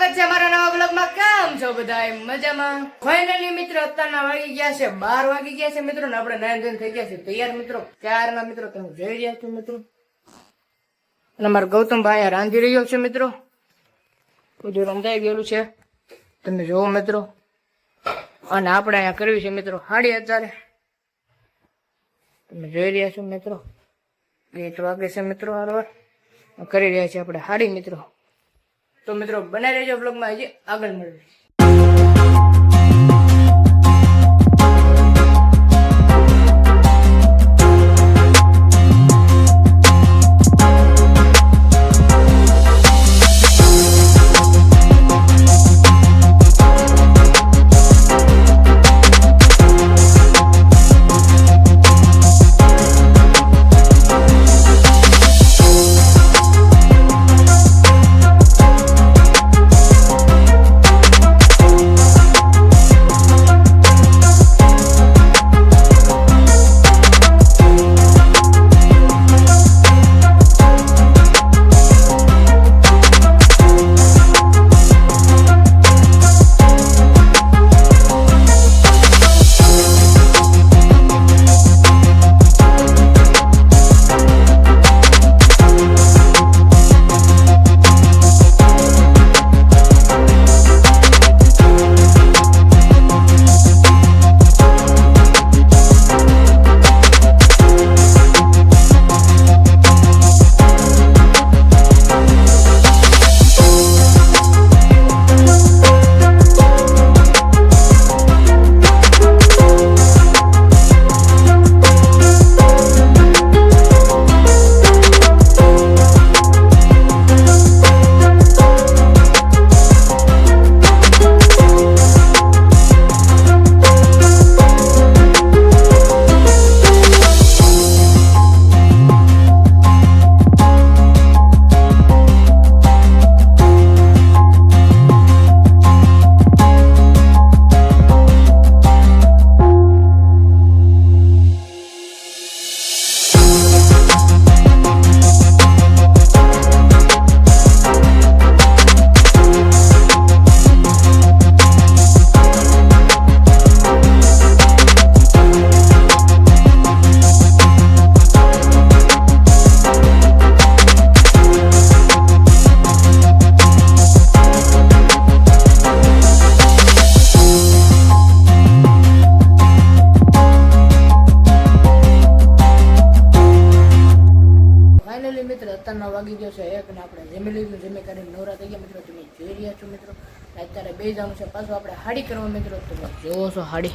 સ્વાગત છે અમારા નવા બ્લોગમાં. કેમ છો બધા? મજામાં? ફાઇનલી મિત્રો અત્યારના વાગી ગયા છે 12 વાગી ગયા છે મિત્રો ને આપણે નાઈન ધોઈને થઈ ગયા છે તૈયાર મિત્રો. ક્યારના મિત્રો તમે જોઈ રહ્યા છો મિત્રો. અને અમારા ગૌતમભાઈ રાંધી રહ્યો છે મિત્રો. બધું રંધાઈ ગયેલું છે તમે જોવો મિત્રો. અને આપણે અહીંયા કરવી છે મિત્રો હાડી અત્યારે તમે જોઈ રહ્યા છો મિત્રો. 8 વાગે છે મિત્રો. હારવાર કરી રહ્યા છીએ આપણે હાડી મિત્રો. તો મિત્રો બનાવી રહેજો બ્લોગમાં. હજી આગળ મળીએ. અત્યારના વાગી ગયો છે 1 ને આપણે જમી લીધું. જમી કરીને નવરા થઈ ગયા મિત્રો. તમે જોઈ રહ્યા છો મિત્રો. અત્યારે બે જવાનું છે પાછું આપણે હાડી કરવા મિત્રો. તમે જોવો છો હાડી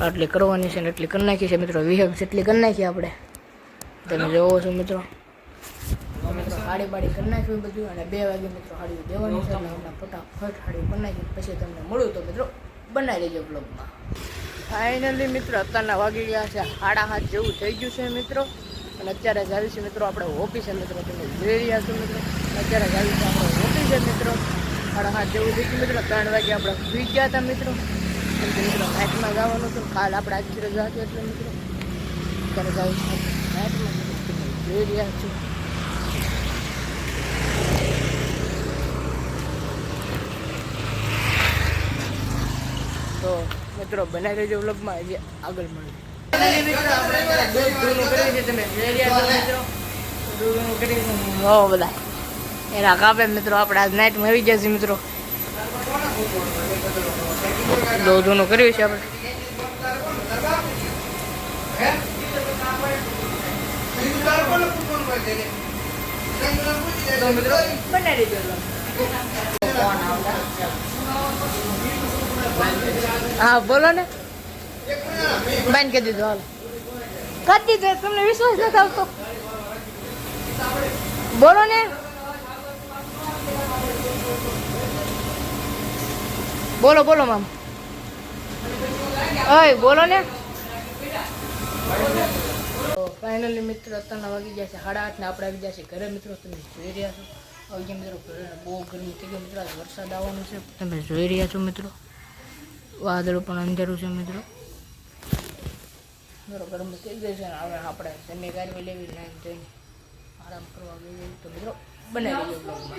આટલી કરવાની છે ને એટલી કરી નાખી છે મિત્રો. 20 જેટલી કરી નાખી આપણે. તમે જોવો છો મિત્રો. મિત્રો હાડી બાડી કરી નાખ્યું બધું. અને 2 વાગે મિત્રો હાડી દેવાની છે. એટલે હમણાં ફટાફટ હાડી કરી નાખી પછી તમને મળું તો મિત્રો બનાવી લેજો બ્લોગમાં. ફાઇનલી મિત્રો અત્યારના વાગી ગયા છે 7:30 જેવું થઈ ગયું છે મિત્રો. અને અત્યારે જાવી છે મિત્રો આપણે ઓફિસે મિત્રો. તમે જોઈ રહ્યા છો મિત્રો. અત્યારે જાવી છે આપણે ઓફિસે મિત્રો. 7:30 જેવું થઈ ગયું મિત્રો. 3 વાગે આપણે સુઈ ગયા હતા મિત્રો. કેમ કે મિત્રો નાઇટમાં જવાનું હતું. કાલ આપણે આજથી રજા હતી એટલે મિત્રો અત્યારે જાવી છે નાઇટમાં મિત્રો. તમે જોઈ રહ્યા છો. તો મિત્રો બનાવી રહેજો વ્લોગમાં. હજી આગળ મળે મિત્રો. આપણે દૂધ કરીએ છીએ તમે જોઈ રહ્યા છો મિત્રો. દૂધનું કરીએ છીએ હો બધા એના કાપે મિત્રો. આપણે આજ નાઇટમાં આવી ગયા છીએ મિત્રો. દૂધનું કર્યું છે આપણે. તો મિત્રો બનાવી દેજો. હા બોલો ને. બંધ કરી દીધું. હાલ કરી દીધું. તમને વિશ્વાસ નથી આવતો? બોલો ને. બોલો બોલો મામ. ઓય બોલો ને. ફાઇનલી મિત્રો અત્યારના વાગી ગયા છે 8:30 ને આપણે આવી ગયા છે ઘરે મિત્રો. તમે જોઈ રહ્યા છો આવી ગયા મિત્રો. ઘરે બહુ ગરમી થઈ ગઈ મિત્રો. વરસાદ આવવાનું છે તમે જોઈ રહ્યા છો મિત્રો. વાદળો પણ અંધેરું છે મિત્રો. ગરમ થઈ ગઈ છે. હવે આપણે જમી ગાડી લેવી નાઈન ધોઈને આરામ કરવા ગઈ તો મિત્રો બનાવી દેજો બ્લોગમાં.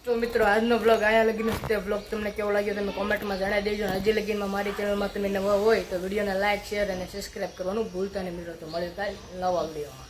તો તો મિત્રો આજનો બ્લોગ આયા લગીનો છે. બ્લોગ તમને કેવો લાગ્યો તમે કોમેન્ટમાં જણાવી દેજો. હજી લગીનમાં મારી ચેનલમાં તમે નવા હોય તો વિડીયોને લાઇક શેર અને સબસ્ક્રાઈબ કરવાનું ભૂલતા નહીં મિત્રો. તો મળે કાલે નવા વિડીયોમાં.